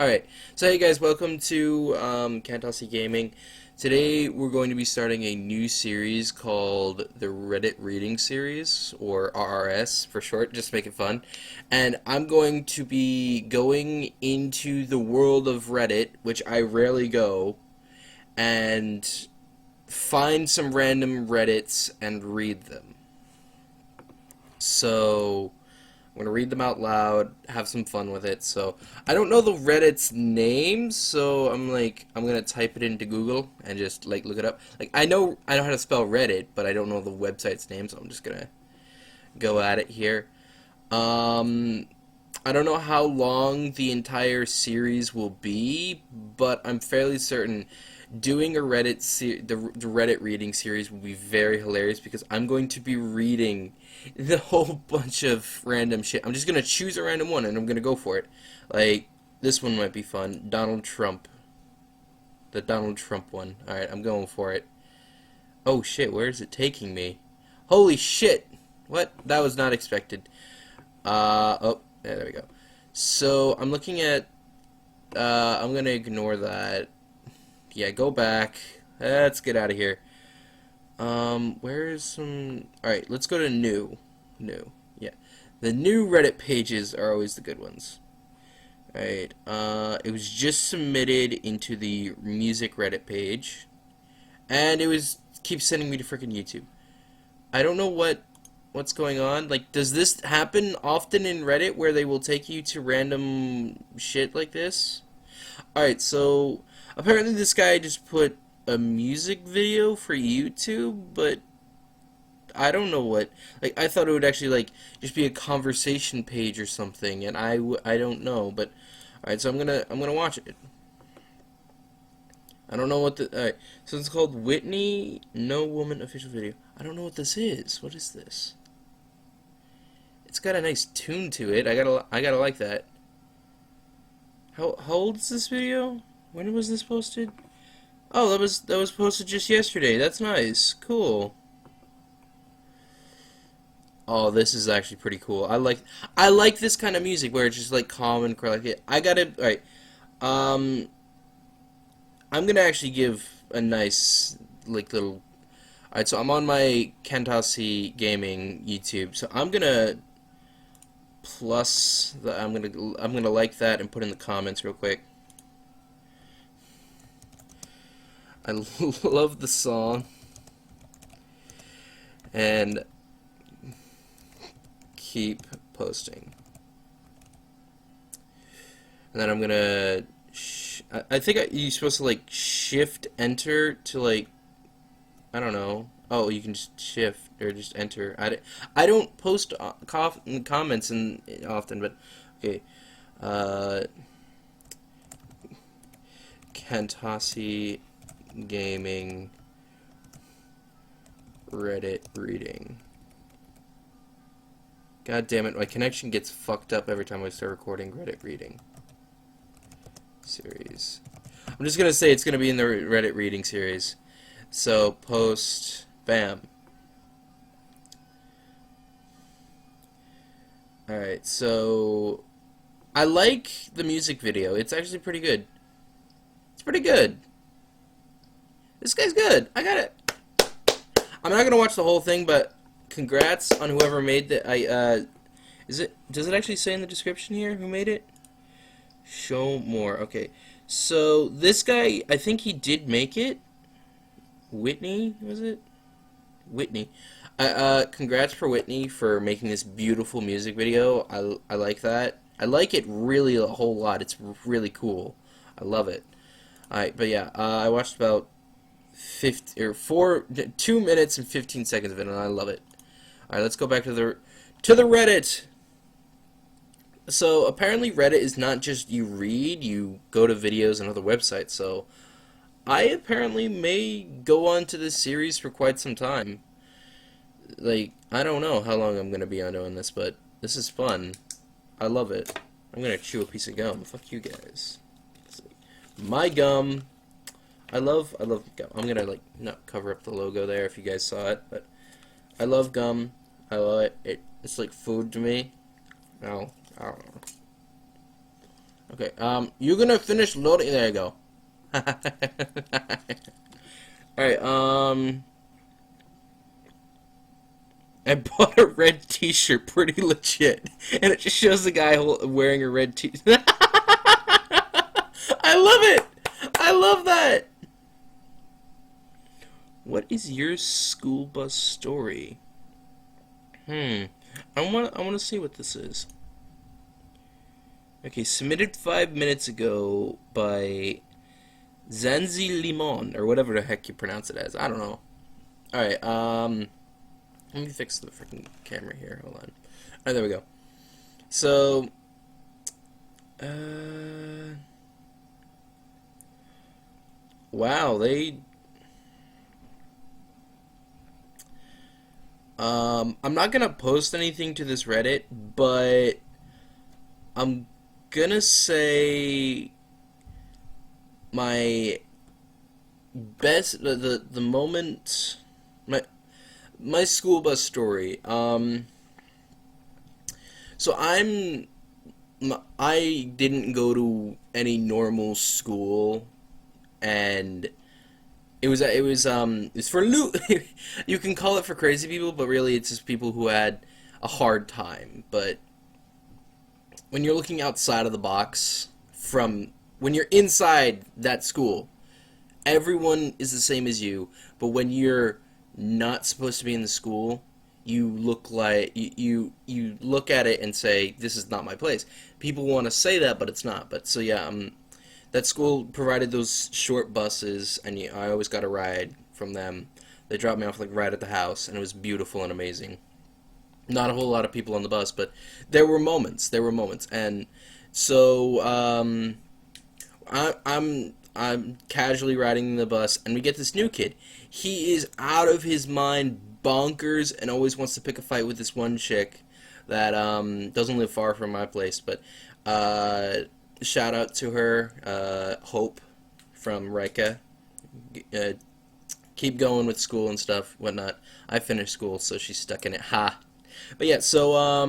Alright, so hey guys, welcome to Kantosi Gaming. Today we're going to be starting a new series called the Reddit Reading Series, or RRS for short, just to make it fun. And I'm going to be going into the world of Reddit, which I rarely go, and find some random Reddits and read them. So I'm gonna read them out loud, have some fun with it. So I don't know the Reddit's name, so I'm gonna type it into Google and just look it up. I know how to spell Reddit, but I don't know the website's name, so I'm just gonna go at it here. Um, I don't know how long the entire series will be, but I'm fairly certain doing a the Reddit reading series will be very hilarious because I'm going to be reading the whole bunch of random shit. I'm just gonna choose a random one and I'm gonna go for it. Like this one might be fun. Donald Trump. The Donald Trump one. Alright, I'm going for it. Oh shit, where is it taking me? Holy shit! What? That was not expected. Oh, yeah, there we go. So, I'm looking at, I'm gonna ignore that. Yeah, go back. Let's get out of here. Where is some... Alright, let's go to new. New. Yeah. The new Reddit pages are always the good ones. Alright, it was just submitted into the music Reddit page. And keeps sending me to freaking YouTube. I don't know what's going on. Like, does this happen often in Reddit where they will take you to random shit like this? Alright, so apparently this guy just put a music video for YouTube, but I don't know what. Like, I thought it would actually, just be a conversation page or something, and I don't know, but alright, so I'm gonna watch it. I don't know what alright, so it's called Whitney No Woman Official Video. I don't know what this is. What is this? It's got a nice tune to it. I gotta like that. How old is this video? When was this posted? Oh, that was posted just yesterday. That's nice. Cool. Oh, this is actually pretty cool. I like this kind of music where it's just like calm and collected. Alright. Um I'm gonna actually give a nice little. Alright, so I'm on my Kantosi Gaming YouTube. So I'm gonna I'm gonna like that and put in the comments real quick. I love the song and keep posting. And then I'm gonna I think you're supposed to shift enter to I don't know. Oh, you can just shift or just enter. I don't post comments often, but okay. Kantosi Gaming Reddit reading. God damn it, my connection gets fucked up every time I start recording Reddit reading series. I'm just gonna say it's gonna be in the Reddit reading series. So post, bam. Alright, so I like the music video. It's actually pretty good. It's pretty good. This guy's good. I got it. I'm not gonna watch the whole thing, but congrats on whoever made the does it actually say in the description here who made it? Show more. Okay. So this guy, I think he did make it. Whitney, was it? Whitney. Congrats for Whitney for making this beautiful music video. I like that. I like it really a whole lot. It's really cool. I love it. Alright, but yeah, I watched about 2 minutes and 15 seconds of it, and I love it. Alright, let's go back to the Reddit. So apparently Reddit is not just you read, you go to videos and other websites. So I apparently may go on to this series for quite some time. I don't know how long I'm gonna be on doing this, but this is fun. I love it. I'm gonna chew a piece of gum. Fuck you guys. My gum. I love gum. I'm gonna not cover up the logo there if you guys saw it, but I love gum. I love it. It's like food to me. No, I don't know. Okay, you're gonna finish loading. There you go. Alright, I bought a red t-shirt, pretty legit. And it just shows the guy wearing a red t-shirt. I love it! I love that! What is your school bus story? I wanna see what this is. Okay, submitted 5 minutes ago by Zanzi Limon, or whatever the heck you pronounce it as. I don't know. Alright, let me fix the freaking camera here. Hold on. Alright, there we go. So, wow, I'm not gonna post anything to this Reddit, but I'm gonna say my best, the moment, my school bus story. So I didn't go to any normal school, and it's for you can call it for crazy people, but really it's just people who had a hard time. But when you're looking outside of the box from when you're inside that school, everyone is the same as you, but when you're not supposed to be in the school, you look like you look at it and say, this is not my place. People want to say that, but it's not. But so yeah, that school provided those short buses, and I always got a ride from them. They dropped me off like right at the house, and it was beautiful and amazing. Not a whole lot of people on the bus, but there were moments. There were moments, and so I'm casually riding the bus, and we get this new kid. He is out of his mind, bonkers, and always wants to pick a fight with this one chick that doesn't live far from my place. But shout out to her, Hope from Rika. Keep going with school and stuff, whatnot. I finished school, so she's stuck in it. Ha. But yeah, so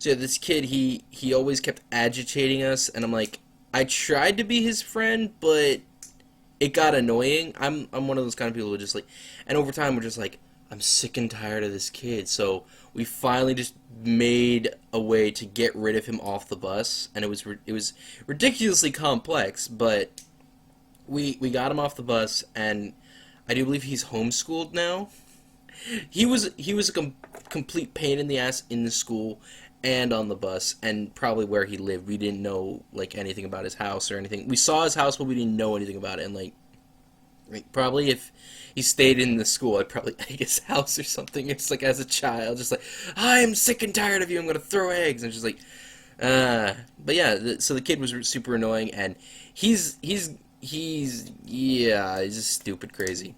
yeah, this kid, he always kept agitating us, and I'm like, I tried to be his friend, but it got annoying. I'm one of those kind of people who just like, and over time we're just like, I'm sick and tired of this kid. So we finally just made a way to get rid of him off the bus, and it was ridiculously complex, but we got him off the bus, and I do believe he's homeschooled now. He was a complete pain in the ass in the school and on the bus, and probably where he lived. We didn't know like anything about his house or anything. We saw his house, but we didn't know anything about it. And like probably if he stayed in the school, I'd probably egg his house or something. It's like as a child, just like, I am sick and tired of you. I'm gonna throw eggs. And just like, but yeah. So the kid was super annoying, and he's yeah, he's just stupid crazy.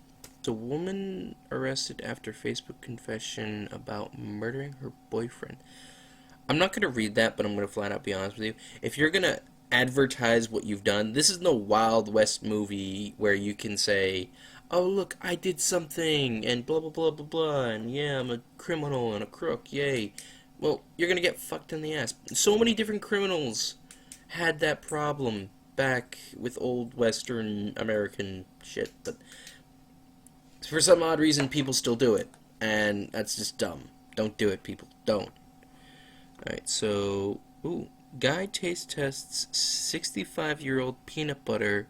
A woman arrested after Facebook confession about murdering her boyfriend. I'm not going to read that, but I'm going to flat out be honest with you. If you're going to advertise what you've done, this is no Wild West movie where you can say, oh, look, I did something, and blah, blah, blah, blah, blah, and yeah, I'm a criminal and a crook, yay. Well, you're going to get fucked in the ass. So many different criminals had that problem back with old Western American shit, but for some odd reason, people still do it, and that's just dumb. Don't do it, people. Don't. Alright, so, ooh, guy taste tests 65-year-old peanut butter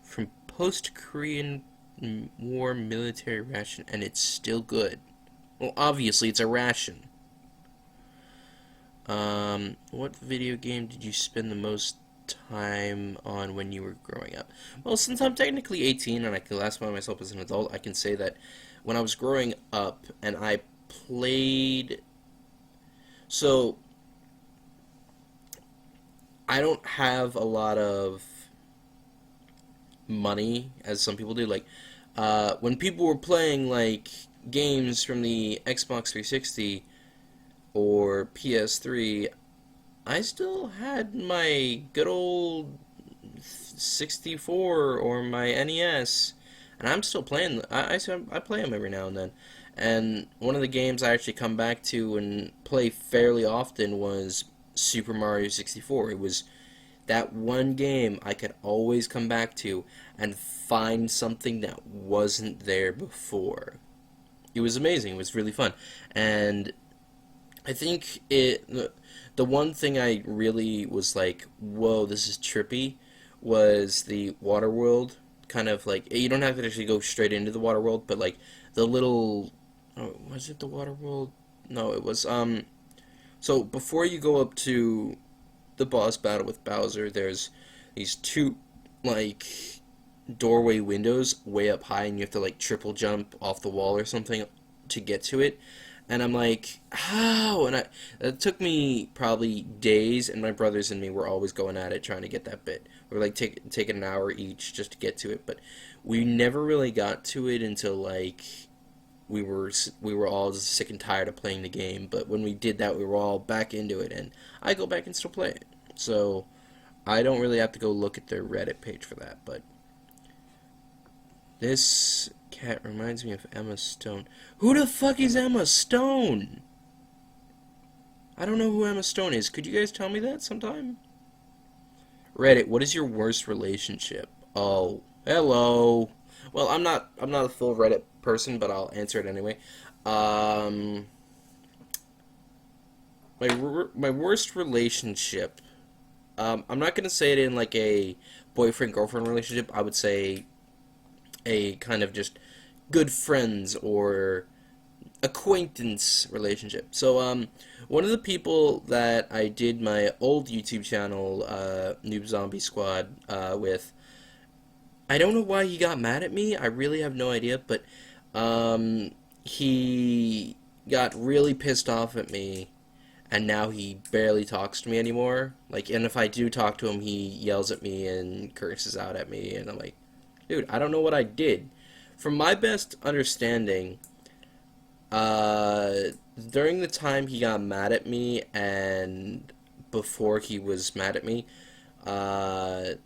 from post-Korean War military ration, and it's still good. Well, obviously, it's a ration. What video game did you spend the most time on when you were growing up? Well, since I'm technically 18 and I can classify myself as an adult, I can say that when I was growing up and I played... So, I don't have a lot of money, as some people do. Like, when people were playing, like, games from the Xbox 360 or PS3, I still had my good old 64 or my NES, and I'm still playing. I play them every now and then. And one of the games I actually come back to and play fairly often was Super Mario 64. that one game I could always come back to and find something that wasn't there before. It was amazing. It was really fun. And I think the one thing I really was like, whoa, this is trippy, was the water world. Kind of like, you don't have to actually go straight into the water world, but like the little, oh, was it the water world? No, it was, so before you go up to the boss battle with Bowser, there's these two, like, doorway windows way up high, and you have to, like, triple jump off the wall or something to get to it. And I'm like, how? And it took me probably days, and my brothers and me were always going at it trying to get that bit. We were like taking an hour each just to get to it, but we never really got to it until like we were all just sick and tired of playing the game. But when we did that, we were all back into it, and I go back and still play it. So I don't really have to go look at their Reddit page for that. But this cat reminds me of Emma Stone. Who the fuck is Emma Stone? I don't know who Emma Stone is. Could you guys tell me that sometime? Reddit, what is your worst relationship? Oh, hello. Well, I'm not a full Reddit person, but I'll answer it anyway. My worst relationship. I'm not gonna say it in like a boyfriend girlfriend relationship. I would say a kind of just good friends or acquaintance relationship. So, one of the people that I did my old YouTube channel, Noob Zombie Squad, with, I don't know why he got mad at me. I really have no idea, but he got really pissed off at me, and now he barely talks to me anymore. Like, and if I do talk to him, he yells at me and curses out at me, and I'm like, dude, I don't know what I did. From my best understanding, during the time he got mad at me and before he was mad at me, there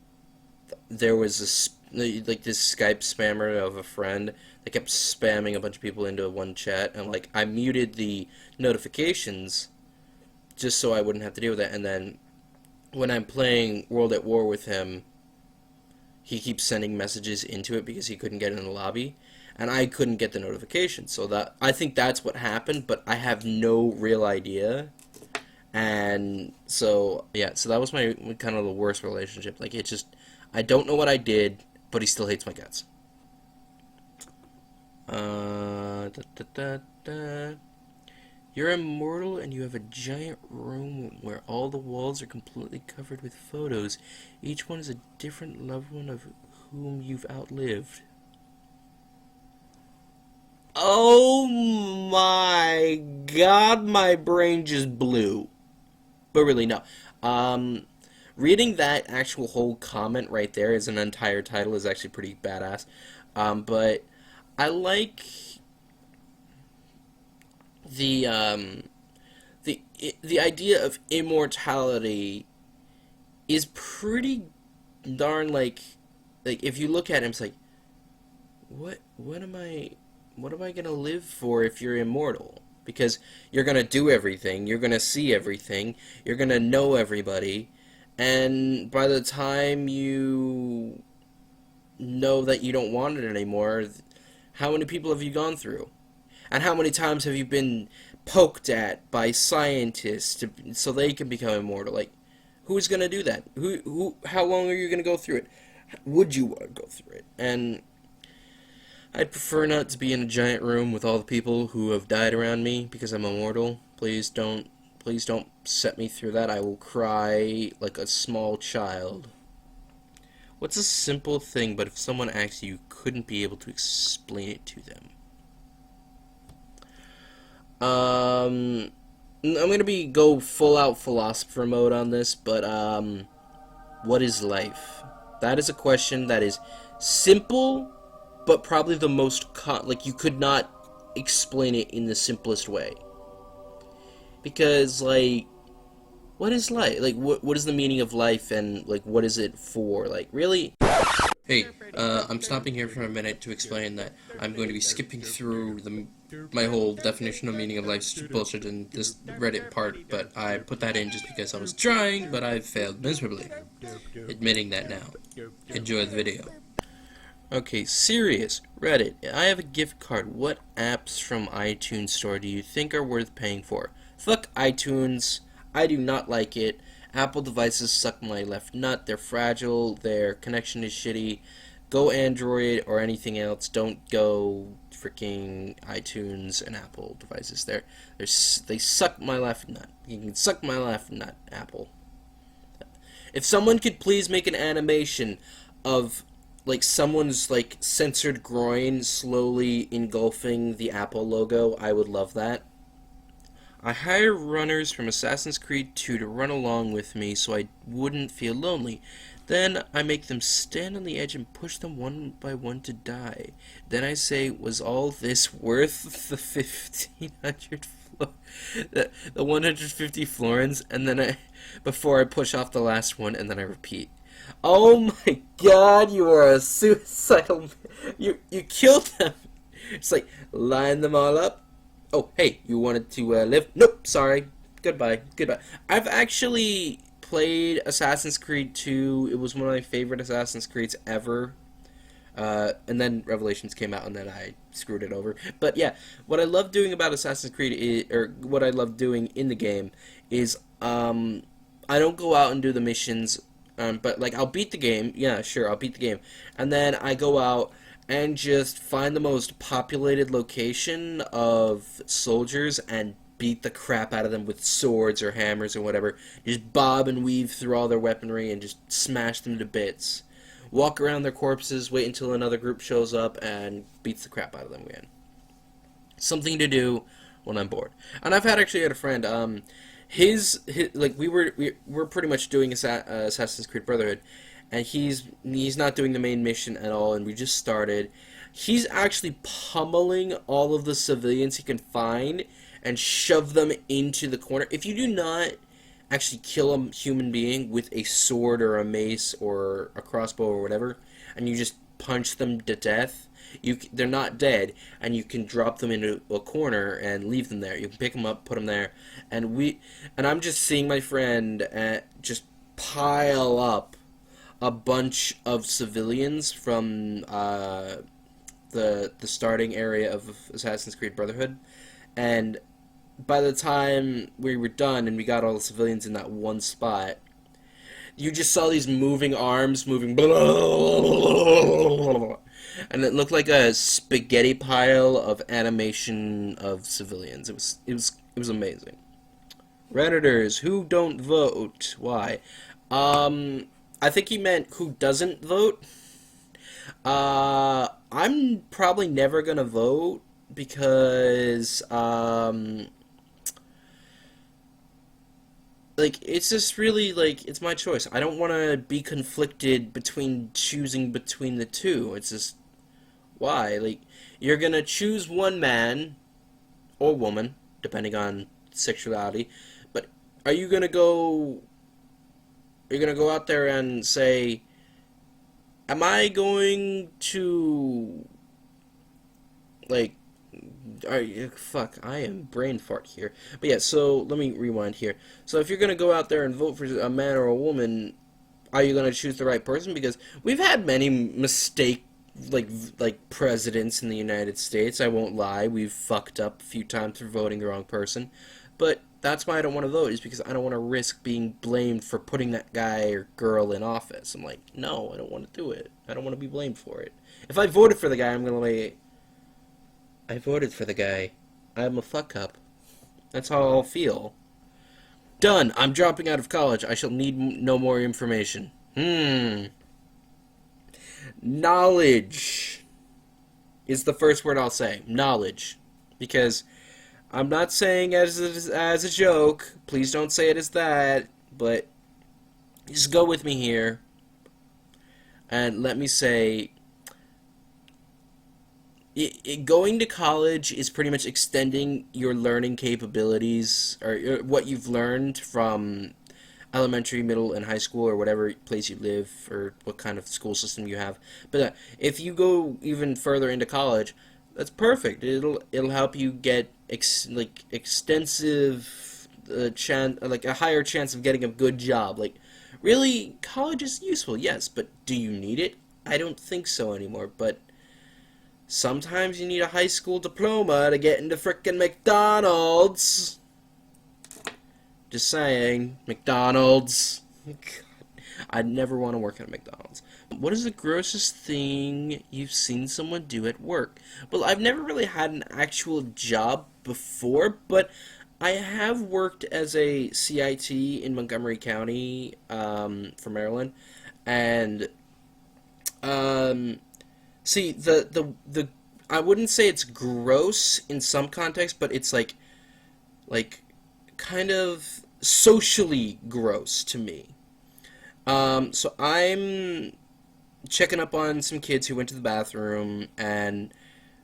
was this Skype spammer of a friend that kept spamming a bunch of people into one chat, and like I muted the notifications just so I wouldn't have to deal with it. And then when I'm playing World at War with him, he keeps sending messages into it because he couldn't get in the lobby, and I couldn't get the notification. So that, I think that's what happened, but I have no real idea. And so yeah, so that was my kind of the worst relationship. Like, it just, I don't know what I did, but he still hates my guts. Da, da, da, da. You're immortal and you have a giant room where all the walls are completely covered with photos. Each one is a different loved one of whom you've outlived. Oh my god, my brain just blew. But really, no. Reading that actual whole comment right there as an entire title is actually pretty badass. But I like the the idea of immortality is pretty darn like if you look at him, it's like, what am I gonna live for if you're immortal? Because you're gonna do everything, you're gonna see everything, you're gonna know everybody, and by the time you know that you don't want it anymore, how many people have you gone through? And how many times have you been poked at by scientists so they can become immortal? Like, who's gonna do that? How long are you gonna go through it? Would you want to go through it? And I'd prefer not to be in a giant room with all the people who have died around me because I'm immortal. Please don't set me through that. I will cry like a small child. What's a simple thing, but if someone asked you couldn't be able to explain it to them? I'm gonna go full out philosopher mode on this, but what is life? That is a question that is simple, but probably the most like you could not explain it in the simplest way. Because like What is life? Like, what is the meaning of life, and like, what is it for? Like, really? Hey, I'm stopping here for a minute to explain that I'm going to be skipping through my whole definition of meaning of life bullshit in this Reddit part, but I put that in just because I was trying, but I failed miserably. Admitting that now. Enjoy the video. Okay, serious. Reddit. I have a gift card. What apps from iTunes Store do you think are worth paying for? Fuck iTunes. I do not like it. Apple devices suck my left nut. They're fragile. Their connection is shitty. Go Android or anything else. Don't go freaking iTunes and Apple devices. They suck my left nut. You can suck my left nut, Apple. If someone could please make an animation of like someone's like censored groin slowly engulfing the Apple logo, I would love that. I hire runners from Assassin's Creed 2 to run along with me so I wouldn't feel lonely. Then I make them stand on the edge and push them one by one to die. Then I say, was all this worth the 1,500 the 150 florins? And then before I push off the last one, and then I repeat. Oh my god, you are a suicidal... You killed them. It's like, line them all up. Oh, hey, you wanted to live? Nope, sorry. Goodbye. I've actually played Assassin's Creed 2. It was one of my favorite Assassin's Creeds ever. And then Revelations came out, and then I screwed it over. But yeah, what I love doing about Assassin's Creed, or what I love doing in the game, is I don't go out and do the missions, but like I'll beat the game. Yeah, sure, I'll beat the game, and then I go out and just find the most populated location of soldiers and beat the crap out of them with swords or hammers or whatever. Just bob and weave through all their weaponry and just smash them to bits. Walk around their corpses, wait until another group shows up, and beats the crap out of them again. Something to do when I'm bored. And I've actually had a friend, his like we're pretty much doing Assassin's Creed Brotherhood, and he's not doing the main mission at all, and we just started. He's actually pummeling all of the civilians he can find and shove them into the corner. If you do not actually kill a human being with a sword or a mace or a crossbow or whatever, and you just punch them to death, they're not dead, and you can drop them into a corner and leave them there. You can pick them up, put them there, and I'm just seeing my friend just pile up a bunch of civilians from the starting area of Assassin's Creed Brotherhood, and by the time we were done and we got all the civilians in that one spot, you just saw these moving arms moving, and it looked like a spaghetti pile of animation of civilians. It was amazing. Redditors who don't vote. Why? I think he meant who doesn't vote. I'm probably never gonna vote because like, it's just really, like, it's my choice. I don't want to be conflicted between choosing between the two. It's just, why? Like, you're gonna choose one man, or woman, depending on sexuality, but are you gonna go, out there and say, am I going to, like, fuck, I am brain fart here. But yeah, so let me rewind here. So if you're gonna go out there and vote for a man or a woman, are you gonna choose the right person? Because we've had many like presidents in the United States. I won't lie, we've fucked up a few times for voting the wrong person. But that's why I don't want to vote, is because I don't want to risk being blamed for putting that guy or girl in office. I'm like, no, I don't want to do it. I don't want to be blamed for it. If I voted for the guy, I'm gonna like, I voted for the guy. I'm a fuck up. That's how I'll feel. Done. I'm dropping out of college. I shall need no more information. Knowledge is the first word I'll say. Knowledge. Because I'm not saying as a joke. Please don't say it as that. But just go with me here. And let me say, going to college is pretty much extending your learning capabilities, or what you've learned from elementary, middle, and high school, or whatever place you live, or what kind of school system you have. But if you go even further into college, that's perfect. It'll help you get extensive chance, like a higher chance of getting a good job. Like, really, college is useful, yes, but do you need it? I don't think so anymore. But sometimes you need a high school diploma to get into frickin' McDonald's. Just saying, McDonald's. God, I'd never want to work at McDonald's. What is the grossest thing you've seen someone do at work? Well, I've never really had an actual job before, but I have worked as a CIT in Montgomery County, for Maryland, and see the I wouldn't say it's gross in some context, but it's like kind of socially gross to me. So I'm checking up on some kids who went to the bathroom, and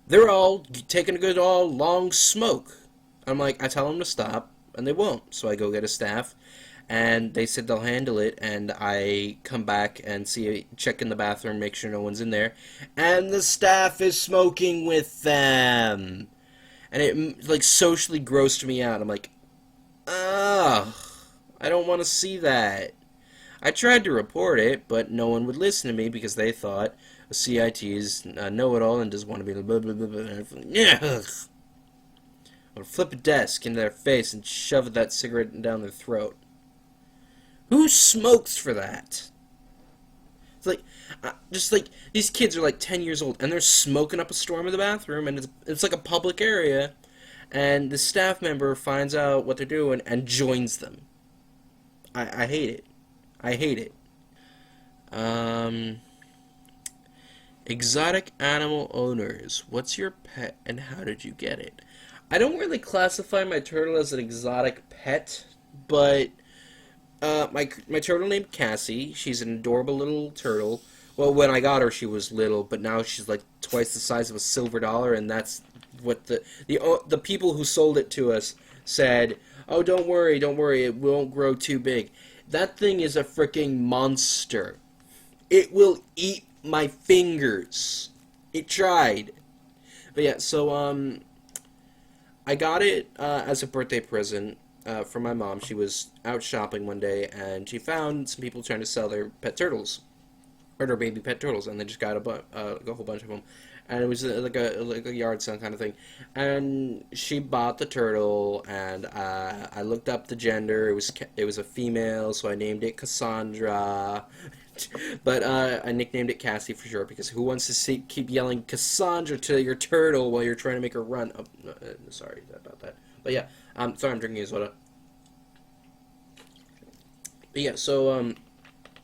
they're all taking a good long smoke. I tell them to stop, and they won't. So I go get a staff, and they said they'll handle it, and I come back and check in the bathroom, make sure no one's in there, and the staff is smoking with them. And it, like, socially grossed me out. I'm like, ugh, I don't want to see that. I tried to report it, but no one would listen to me because they thought a CIT is a know-it-all and just want to be blah, blah, blah, blah. Yeah. I'll flip a desk into their face and shove that cigarette down their throat. Who smokes for that? It's like, just like, these kids are like 10 years old, and they're smoking up a storm in the bathroom, and it's like a public area, and the staff member finds out what they're doing and joins them. I hate it. I hate it. Exotic animal owners. What's your pet and how did you get it? I don't really classify my turtle as an exotic pet, but my turtle named Cassie. She's an adorable little turtle. Well, when I got her, she was little, but now she's like twice the size of a silver dollar, and that's what the people who sold it to us said. Oh, don't worry, it won't grow too big. That thing is a freaking monster. It will eat my fingers. It tried. But yeah, so, I got it as a birthday present from my mom. She was out shopping one day, and she found some people trying to sell their pet turtles. Or their baby pet turtles, and they just got a whole bunch of them. And it was like a yard sale kind of thing. And she bought the turtle, and I looked up the gender. It was a female, so I named it Cassandra. But I nicknamed it Cassie for sure, because who wants to keep yelling Cassandra to your turtle while you're trying to make her run? Oh, sorry about that. But yeah, sorry, I'm drinking a soda. But yeah, so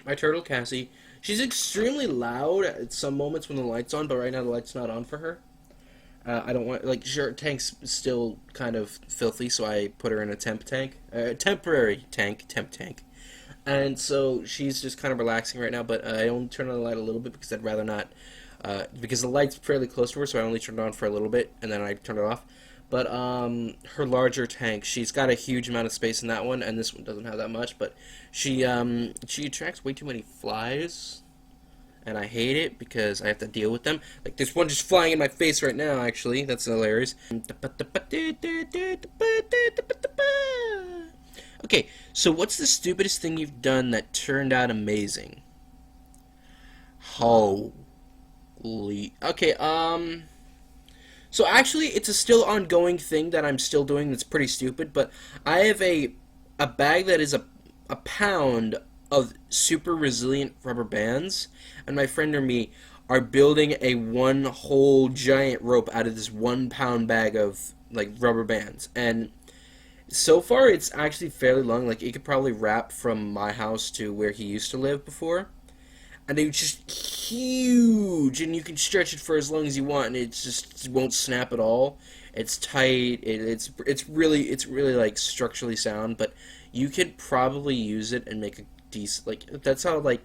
my turtle Cassie. She's extremely loud at some moments when the light's on, but right now the light's not on for her. I don't want, like, sure, tank's still kind of filthy, so I put her in a temporary temp tank. And so she's just kind of relaxing right now, but I only turn on the light a little bit because I'd rather not, because the light's fairly close to her, so I only turn it on for a little bit, and then I turn it off. But her larger tank, she's got a huge amount of space in that one, and this one doesn't have that much. But she attracts way too many flies, and I hate it because I have to deal with them. Like there's one just flying in my face right now. Actually, that's hilarious. Okay, so what's the stupidest thing you've done that turned out amazing? Holy. Okay, so actually, it's a still ongoing thing that I'm still doing that's pretty stupid, but I have a bag that is a pound of super resilient rubber bands, and my friend or me are building a one whole giant rope out of this 1 pound bag of, like, rubber bands. And so far, it's actually fairly long. Like, it could probably wrap from my house to where he used to live before. And they're just huge, and you can stretch it for as long as you want, and it won't snap at all. It's tight. It's really like structurally sound, but you could probably use it and make a decent, like, that's how like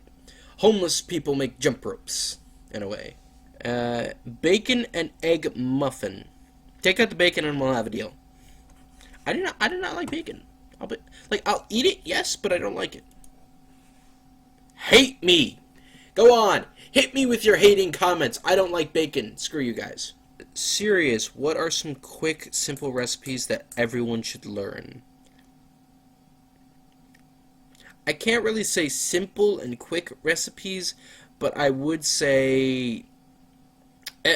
homeless people make jump ropes in a way. Bacon and egg muffin. Take out the bacon and we'll have a deal. I do not like bacon. I'll eat it, yes, but I don't like it. hate me. Go on, hit me with your hating comments. I don't like bacon. Screw you guys. Serious, what are some quick, simple recipes that everyone should learn? I can't really say simple and quick recipes, but I would say,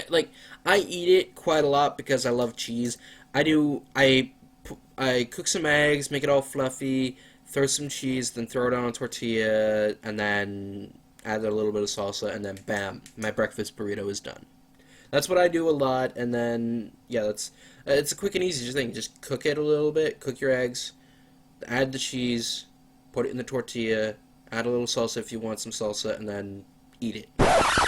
like, I eat it quite a lot because I love cheese. I cook some eggs, make it all fluffy, throw some cheese, then throw it on a tortilla, and then add a little bit of salsa, and then bam, my breakfast burrito is done. That's what I do a lot, and then yeah, that's it's a quick and easy thing. Just cook it a little bit, cook your eggs, add the cheese, put it in the tortilla, add a little salsa if you want some salsa, and then eat it.